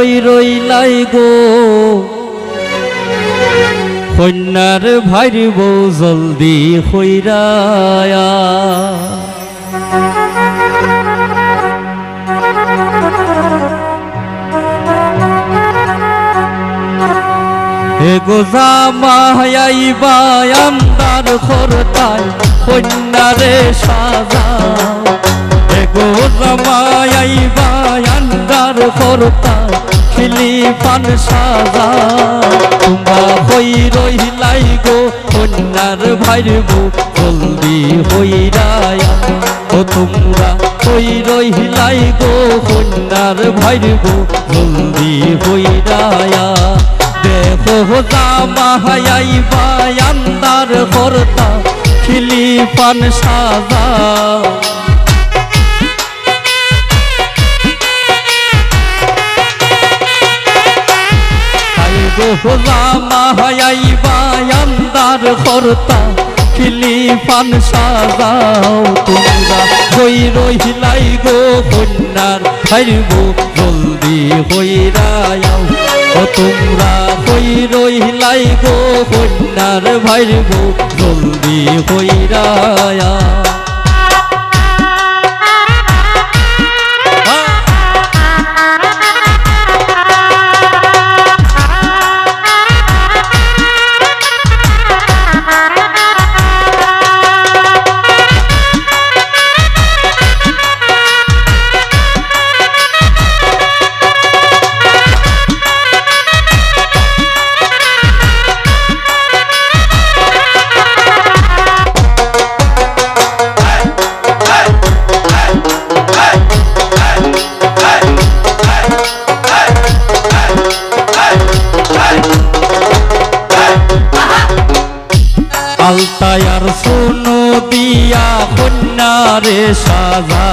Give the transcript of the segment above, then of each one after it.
কই রইলাই গো কন্যার ভাইর বউ জলদি হইরায়া এগো জামাইবা আন্দার খরতায় কন্যারে সাজাও এগো জামাইবা আন্দার খরতায় খিলিফান সাজাও তোমরা হই রইলাই গো কন্যার ভাইর বউ জলদি হইরায়া ও তোমরা হই রইলাই গো কন্যার ভাইর বউ জলদি হইরায়া দেখো জামাইবা আন্দার খরতা খিলিফান সাজা গো জামাইবা আন্দার খরতা খিলিফান সাজাও তোমরা হই রইলাই গো কন্যার ভাইর বউ জলদি হইরায়াও ও তোমরা হই রইলাই গো কন্যার ভাইর বউ জলদি হইরায়া আলতায়ার সোনো দিয়া কন্যারে সাজা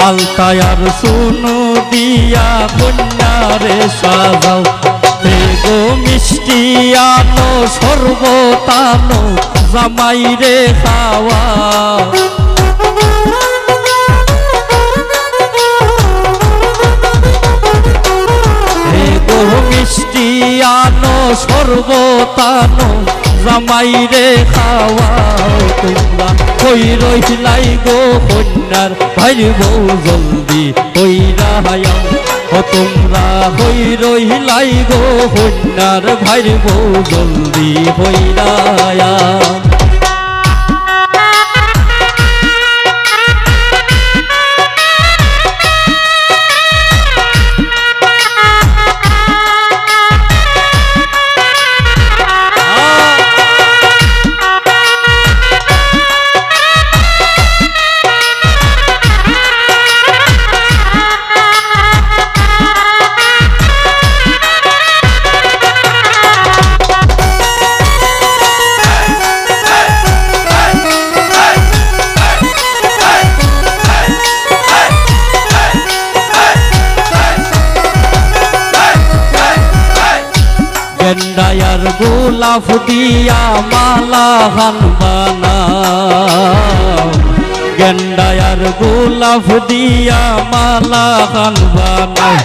আলতায়ার সোনো দিয়া কন্যারে সাজাও গো মিষ্টি আনো সর্বতানো জামাইরে খাওয়া মিষ্টি আনো সর্বতানো জামাইরে খাওয়াও তোমরা কই রইলাই গো কন্যার ভাইর বউ জলদি হইরায়াও ও তোমরা হই রইলাই গো কন্যার ভাইর বউ জলদি হইরায়া গেন্ডায়ার গোলাপ দিয়া মালা খান বানাও গেন্ডায়ার গোলাপ দিয়া মালা খান বানাও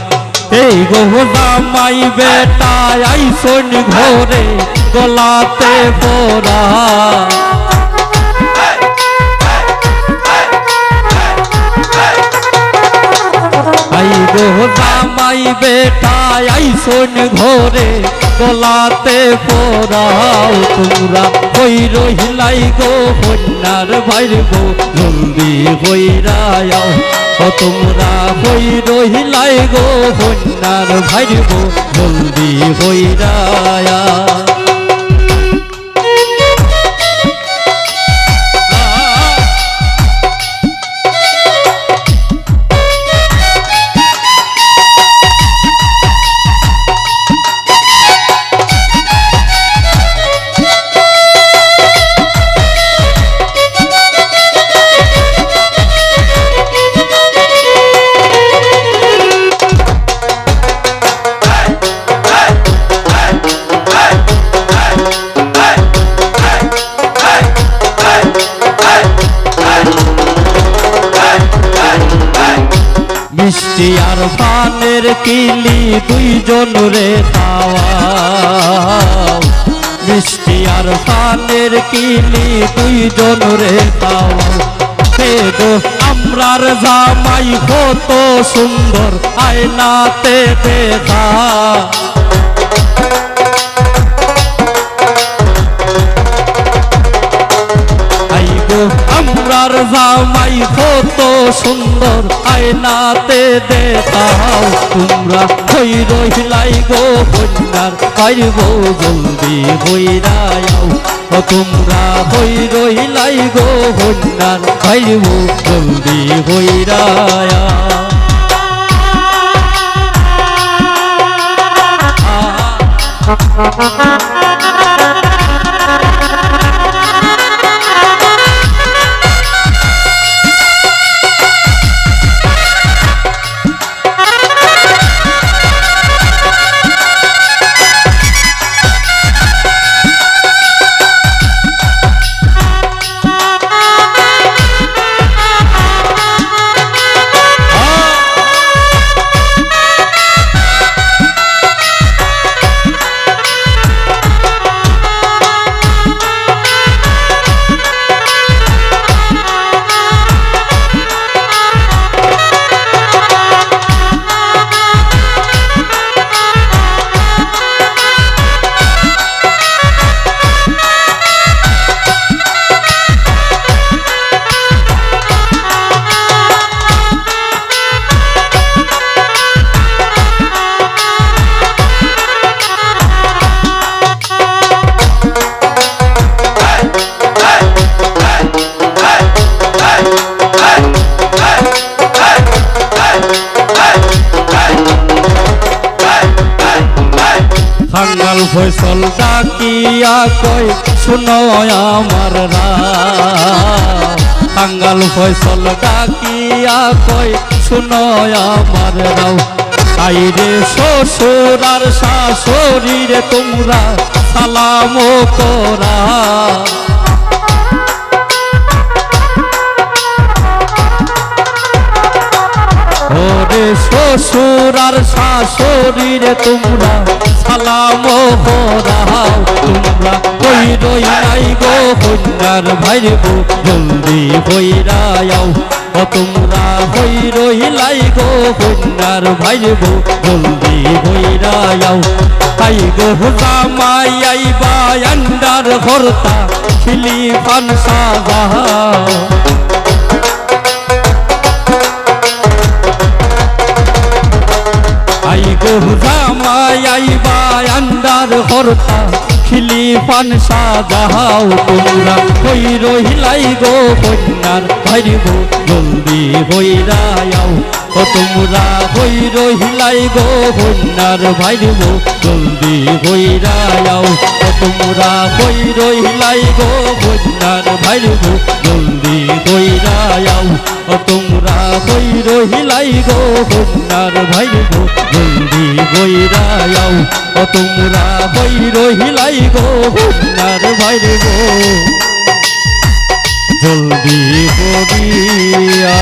এই গো জামাই বেটা আইসন ঘরে গলাতে পরা আই গো জামাই বেটা আইসন ঘরে গলাতে পরাও তোমরা হই রইলাই গো কন্যার ভাইর বউ জলদি হইরায়াও ও তোমরা হই রইলাই গো কন্যার ভাইর বউ জলদি হইরায়া মিষ্টি আর পানের কিলি দুইজন রে খাওয়াও মিষ্টি আর পানের কিলি দুইজন রে খাওয়াও গো আমরার জামাই কত সুন্দর আয়নাতে দেখা আমরার জামাই কত সুন্দর আয়নাতে দেখাও তোমরা হই রহিলাই গো কন্যার পাইব জলদি হইরাও তোমরা হই রহিলাই গো কন্যার পাইব জলদি হইরায়া কাঙ্গাল ফয়সল ডাকিয়া কই শুনো আমার রাত কাঙ্গাল ফয়সল ডাকিয়া কই শুনো আমার রাও আইরে শ্বশুর আর শাশুড়ি রে তোমরা সালাম করা ওরে শ্বশুর আর শাশুড়ি রে তোমরা সালাম করাও তোমরা কই রইলাই গো কন্যার ভাইরে গো জলদি হইরাও তোমরা কই রইলাই গো কন্যার ভাইরে গো জলদি হইরাও তাই গো জামাই আইবা আন্ডার হরতা খিলি পান সাজাও জামাই আইবা আন্ডার হরতা খিলি পান সাজাও তোমরা কই রহিলাই গো কন্যার ভাইরে গো জলদি হইরাও তোমরা কই রহিলাই গো কন্যার ভাইরে গো জলদি হইরাও তোমরা কই রহিলাই গো কন্যার ভাইরে গো জলদি হইরাও তোমরা কই রহিলাই গো কন্যার ভাইরে গো জলদি হইরাও তোমরা কই রহিলাই গো কন্যার ভাইরে গো জলদি হইয়া